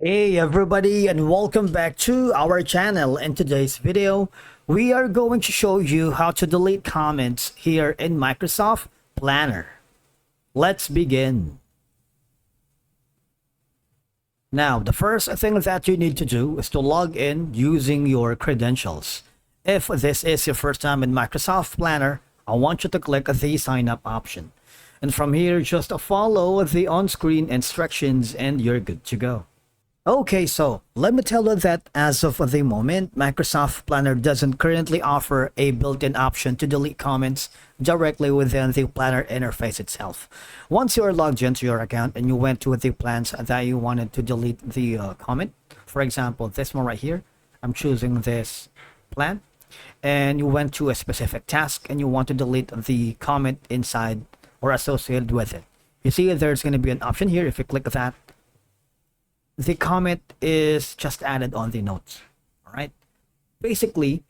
Hey everybody, and welcome back to our channel. In today's video, we are going to show you how to delete comments here in Microsoft Planner. Let's begin. Now, the first thing that you need to do is to log in using your credentials. If this is your first time in Microsoft Planner, I want you to click the sign up option. And from here, just follow the on-screen instructions and you're good to go. Okay, so let me tell you that as of the moment, Microsoft Planner doesn't currently offer a built-in option to delete comments directly within the Planner interface itself. Once you are logged into your account and you went to the plans that you wanted to delete the comment, for example, this one right here, I'm choosing this plan, and you went to a specific task and you want to delete the comment inside or associated with it. You see there's going to be an option here. If you click that, the comment is just added on the notes. All right. Basically,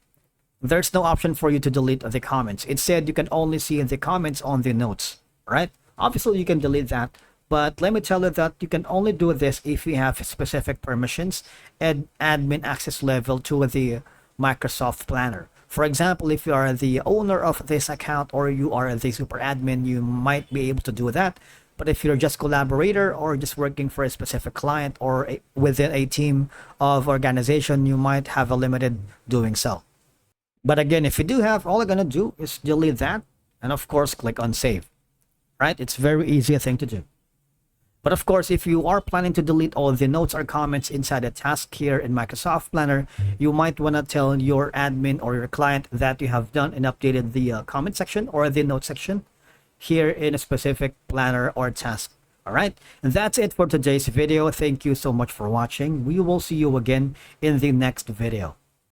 there's no option for you to delete the comments. Instead, you can only see the comments on the notes. All right. Obviously, you can delete that, but let me tell you that you can only do this if you have specific permissions and admin access level to the Microsoft Planner. For example, if you are the owner of this account or you are the super admin, you might be able to do that. But if you're just collaborator or just working for a specific client or within a team of organization, you might have a limited doing so. But again, if you do have, all you're gonna do is delete that and of course click on save, right? It's very easy thing to do. But of course, if you are planning to delete all the notes or comments inside a task here in Microsoft Planner, you might want to tell your admin or your client that you have done and updated the comment section or the note section here in a specific planner or task. All right, and that's it for today's video. Thank you so much for watching. We will see you again in the next video.